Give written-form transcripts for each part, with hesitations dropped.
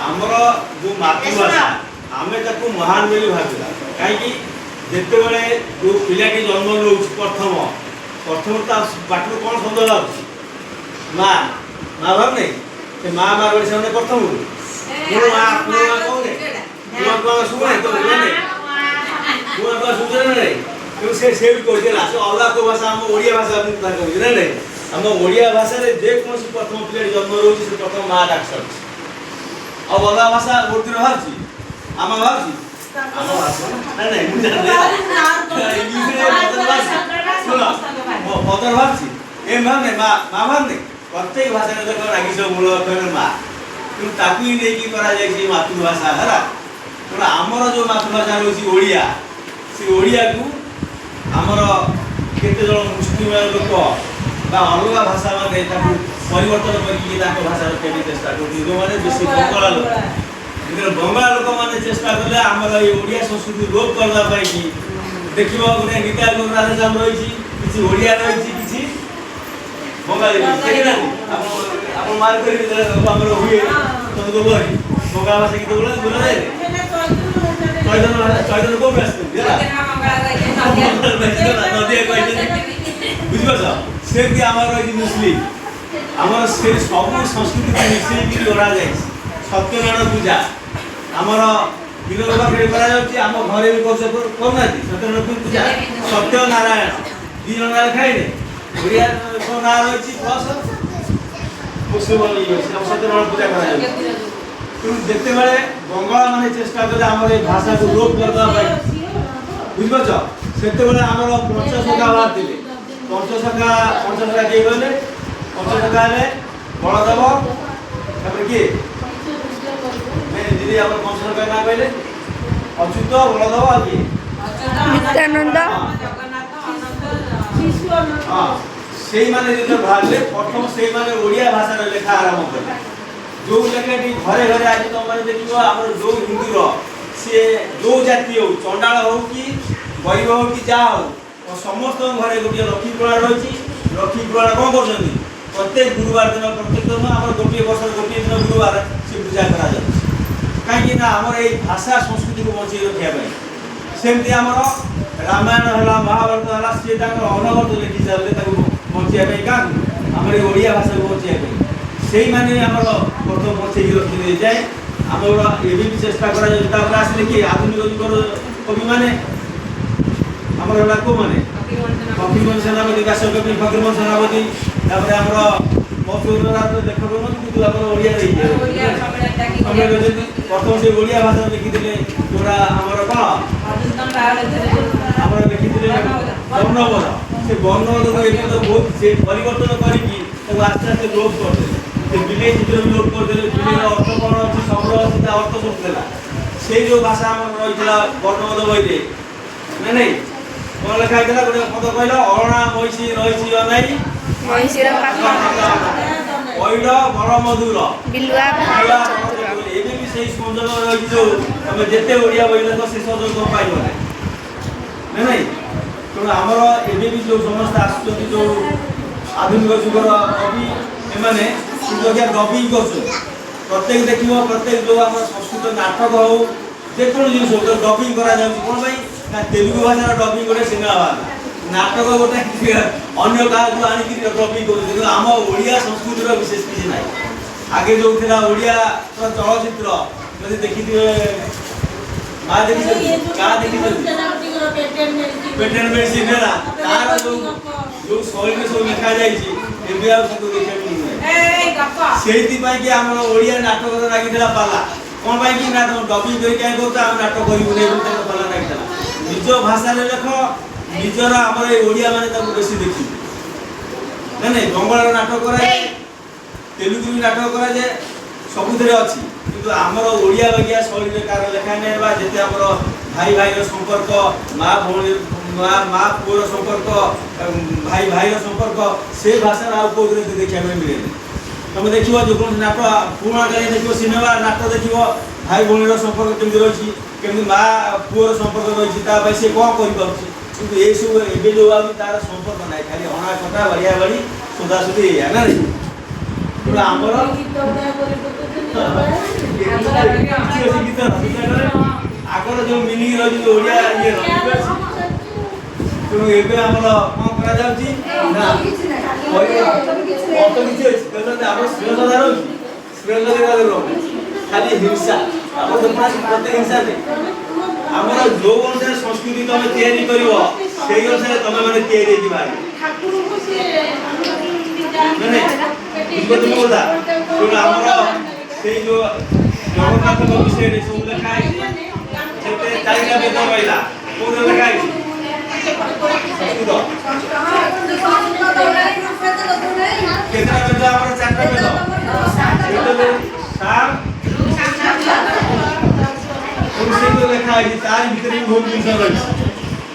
आमर जो मातृभाषा आम महान बोली भाविला कहीं जिते बड़े जो पिलाटी जन्म नौ प्रथम प्रथम पाठ कौन शब्द बाहर माँ माँ भाव नहीं से माँ माँ बोले से प्रथम माँ कौन शुणे तो शुणे नहीं से भी कहला से अलग को भाषा आम ओडिया भाषा कहते ना नहीं आम ओडिया भाषा जेकोसी प्रथम पिलाटी जन्म रोचे से प्रथम माँ डाक सकते अब अलग भाषा मूर्ति भावी आम भावी आम भाषा ना नहीं मुझे पदर भावी ए भाव नहीं माँ माँ भाव नहीं प्रत्येक भाषा देख रागिश मूल अक्षर माँ कि ताकू ही नहीं कि मातृभाषा है तेना आमर जो मातृभाषा रोचे ओडिया से ओडिया को आमर केते जन मुस्लिम लोक बा अलग भाषा माने ताकू परिवर्तन करके भाषा रखा चेष्टा करती जो मैंने बेसी बंगाला लोक बंगाला लोक मैंने चेष्टा कले आमर ये ओडिया संस्कृति लोप करने कि देख गोटे गीता राधेश्याम रही किसी ओडिया रही किसी बंगाली आप मार कर हुए बंगाला भाषा गीत बोला जाए चैतन्य कौन बुझिपार सेमती आम रही मुस्लिम आमर से सब संस्कृति मिसई गढ़ा जाए सत्यनारायण पूजा आमर विनोद पाखे आम घरे भी करना सत्यनारायण पूजा सत्यनारायण दी जन खाइने ओडिया ना रही प्लस मुस्लिम सत्यनारायण पूजा कर जिते बड़े बंगाला माने चेष्टा कले आम भाषा को लोप करदे बुझिपार से आमर पंचसखा बाहर थे पंचसखा किए गले पंचसखा बलदेव किए दीदी आप पंचसखा ना कहले अच्युत बलदेव आ किए नित्यानंद से बाहर प्रथम से ओडिया भाषा लेखा आरंभ कले जो लेखाटी घरे घरे आज तुम मैंने देख आम जो हिंदूर सी जो जाति हो चंडाल हो कि गरीब हो कि जहाँ हो समस्त घरे गोटे लक्ष्मी पुराण रही लक्ष्मी पुराण कौन कर प्रत्येक गुरुवार दिन प्रत्येक दिन आम गोटे वर्ष गोटे दिन गुरुवार से पूजा करा कहीं आमर ये भाषा संस्कृति को बचाई रखापी सेमती आमर रामायण है महाभारत है सी अनवरत लिखी सारे बचाई क्या आम ओडिया भाषा को बचाई से प्रथम बचे रखी जाए आम ये चेष्टा आसिले कि आधुनिक जुगर कवि मैंने आमर है कौ मैंने फकीरमोहन सेनापति व्यासकवि फकीरमोहन सेनापति मधुसूदन लेखक कि ओडिया प्रथम से ओडिया भाषा लिखी जोड़ा आमर कौन आम लिखी वर्णबोध से वर्णबोध को बहुत से परिवर्तन करके आस्ते आस्ते लोप करदे बिले चित्र भी लोप करदे बिले अर्थ कौन अच्छी शब्द अच्छी अर्थ बुझेगा से जो भाषा आम रही वर्णबोध बही ना नहीं कौन लिखा गोटे पद कहल अणा महिषी रही अनाई पैल बड़ मधुर एवं से संयोजन रही जो तुम जिते ओडिया बही देख से संयोजन पाइब ना नहीं तेणु आमर एवं जो समस्त आस जो आधुनिक जुगर कवि एमाने डबिंग कर प्रत्येक देख प्रत्येक जो आम संस्कृत नाटक हो जेको जिन डबिंग करा कौन ना तेलुगु भाषा डबिंग गोटे सिनेमा बाहर नाटक गोटे अन्य क्या आणिक डबिंग कर आम ओडिया संस्कृतिर विशेष किसी ना आगे जो था ओडिया चलचित्र जब देखिए माँ देखी क्या देखी पेटेंट मेडिसिन है तार जो शैली सब लिखा जाए से आम ओडिया नाटक लगी पाला कौन कि ना तुम डबिंग कर नाटक कर पाला लगी निज भाषा लेख निजर आम ओडिया मैंने बेसी देखी ना नहीं बंगाल नाटक कराए तेलुगु भी नाटक कराए सबुथे अच्छी किंतु आमर ओडिया बागिया शैली कार लेखा नहीं जिते आम भाई भाई संपर्क माँ भौणी माँ पुअर संपर्क भाई भाई संपर्क से भाषा आउ कौन देखा मिले तुम देख जो कौन नाट पुराणा कालीन देख सिनेमा नाट देख भाई भौणी संपर्क केमी रही केमी माँ पुअर संपर्क रही सी कौन कर ये सब ए जो तार संपर्क ना खाली अणा कटा बढ़िया बड़ी सुधासुधी ना आमर ଅଛି ଗୀତ ଆଗର ଯୋଉ ମିନିଂ ରହିଛି ଓଡ଼ିଆ ଇଏ ତେଣୁ ଏବେ ଆମର କ'ଣ କରାଯାଉଛି ନା ଅର୍ଥ କିଛି ଅଛି ଆମର ଶ୍ରେୟସଦା ରହୁଛି ଶ୍ରେୟସଦା ରହୁଛି ଖାଲି ହିଂସା ଆମର ପ୍ରତ୍ୟେକ ହିଂସା ନେଇ ଆମର ଯୋଉ ଅନୁସାରେ ସଂସ୍କୃତି ତମେ ତିଆରି କରିବ ସେଇ ଅନୁସାରେ ତମେ ମାନେ ତିଆରି ହେଇକି ବାହାରିବ ଆମର ସେଇ ଯୋଉ ଜଗନ୍ନାଥଙ୍କ ବିଷୟରେ ସବୁ ଲେଖା ହେଇଛି ସେତେ ଚାରିଟା ବେଦ ରହିଲା କୋଉଟା ଲେଖା ହେଇଛି ସଂସ୍କୃତ କେତେଟା ବେଦ ଆମର ଚାରିଟା ବେଦ ସେଇଟା ଲେଖା ହେଇଛି ତାରି ଭିତରେ ବି ବହୁତ ଜିନିଷ ରହିଛି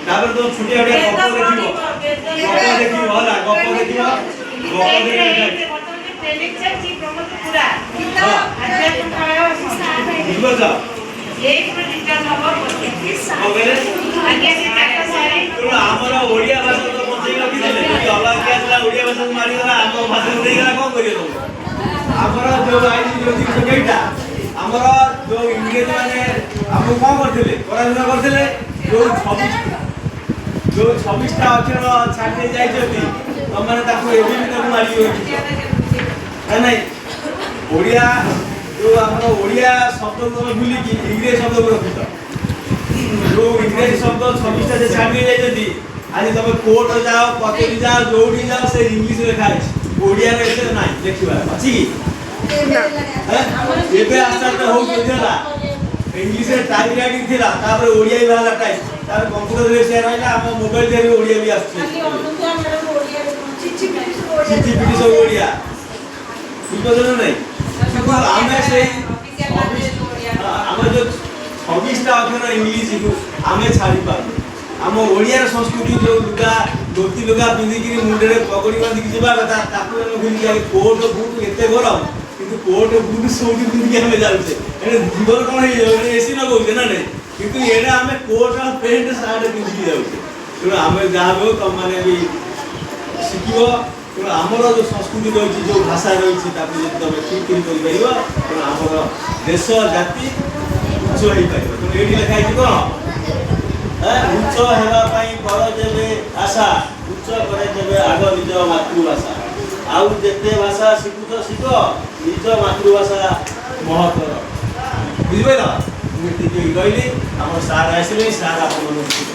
ତାପରେ ତ ଛୋଟିଆ ଛୋଟିଆ ଗପ ଦେଖିବ ହେଲା ଗପ ଦେଖିବ ଆମର ଓଡ଼ିଆ ଭାଷା ତ ବଞ୍ଚେଇ ରଖିଥିଲେ ଅଲଗା ଥିଲା ଓଡ଼ିଆ ଭାଷାକୁ ମାରିଗଲା ଆମ ଭାଷାକୁ ଦେଇଗଲା କ'ଣ କରିବ ଆମର ଯୋଉ ଆଇନ ଯୋଉ ଜିନିଷ କେଇଟା ଆମର ଯୋଉ ଇଂରେଜ ମାନେ ଆମକୁ କ'ଣ କରିଥିଲେ ପରାଧୀନ କରିଥିଲେ ଯୋଉ 26ଟା ଅକ୍ଷର ଛାଡ଼ି ଯାଇଛନ୍ତି ତମାନେ ତାକୁ ଏବେ ବି ତାକୁ ମାରି ନାଇଁ ଓଡ଼ିଆ ଯୋଉ ଆମର ଓଡ଼ିଆ ଶବ୍ଦକୁ ତମେ ଭୁଲିକି ଇଂରେଜ ଶବ୍ଦକୁ ରଖୁଛ ଯୋଉ ଇଂରେଜ ଶବ୍ଦ 26ଟା ଯେ ଛାଡ଼ି ଯାଇଛନ୍ତି ଆଜି ତମେ କୋର୍ଟ ଯାଅ କଚେରୀ ଯାଅ ଯୋଉଠି ଯାଅ ସେ ଇଂଲିଶ ଲେଖା ଅଛି ଓଡ଼ିଆରେ ଏତେ ନାହିଁ ଦେଖିବା ଅଛି କି ଏବେ ଆସ୍ତେ ଆସ୍ତେ ହଉଛି ହେଲା ଇଂଲିଶରେ ଟାଇପ ରାଇଟିଂ ଥିଲା ତାପରେ ଓଡ଼ିଆ ବି ବାହାରିଲା ଟାଇପ ତାପରେ କମ୍ପ୍ୟୁଟରରେ ସେ ରହିଲା ଆମ ମୋବାଇଲ ରେ ଓଡ଼ିଆ ବି ଆସୁଛି ଚିଠି ପିଠି ସବୁ ଓଡ଼ିଆ ବୁଝିପାରୁଛ ନାହିଁ ଆମେ ସେଇ ଆମେ ଯୋଉ 26ଟା ଅକ୍ଷର ଇଂଲିଶକୁ ଆମେ ଛାଡ଼ି ପାରୁନୁ ଆମ ଓଡ଼ିଆର ସଂସ୍କୃତି ଯୋଉ ଲୁଗା ଧୋତି ଲୁଗା ପିନ୍ଧିକିରି ମୁଣ୍ଡରେ ପଗଡ଼ି ବାନ୍ଧିକି ଯିବା କଥା ତାକୁ ଆମେ ଭୁଲିକି ଆଗେ କୋଟ ବୁଟ ଏତେ ଗରମ କିନ୍ତୁ କୋଟ ବୁଟ ସବୁଠି ପିନ୍ଧିକି ଆମେ ଯାଉଛେ ଏଣେ ଜୀବନ କ'ଣ ହେଇଯାଉଛି ଏସି ଲଗାଉଛେ ନା ନାହିଁ କିନ୍ତୁ ଏଣେ ଆମେ କୋଟ ପ୍ୟାଣ୍ଟ ସାର୍ଟ ପିନ୍ଧିକି ଯାଉଛେ ତେଣୁ ଆମେ ଯାହା ବି ହଉ ତମମାନେ ବି ଶିଖିବ ତେଣୁ ଆମର ଯୋଉ ସଂସ୍କୃତି ରହିଛି ଯୋଉ ଭାଷା ରହିଛି ତାକୁ ଯଦି ତମେ ଠିକ୍ କରିପାରିବ ତେଣୁ ଆମର ଦେଶ ଜାତି ଉଚ୍ଚ ହେଇପାରିବ ତେଣୁ ଏଇଠି ଲେଖା ହେଇଛି କ'ଣ ଉଚ୍ଚ ହେବା ପାଇଁ କର ଯେବେ ଆଶା ଉଚ୍ଚ କରେ ଯେବେ ଆଗ ନିଜ ମାତୃଭାଷା ଆଉ ଯେତେ ଭାଷା ଶିଖୁଛ ଶିଖ ନିଜ ମାତୃଭାଷା ମହତର ବୁଝିପାରିଲ ମୁଁ ଏତିକି କହିଲି ଆମର ସାର୍ ଆସିଲେ ସାର୍ ଆପଣମାନଙ୍କୁ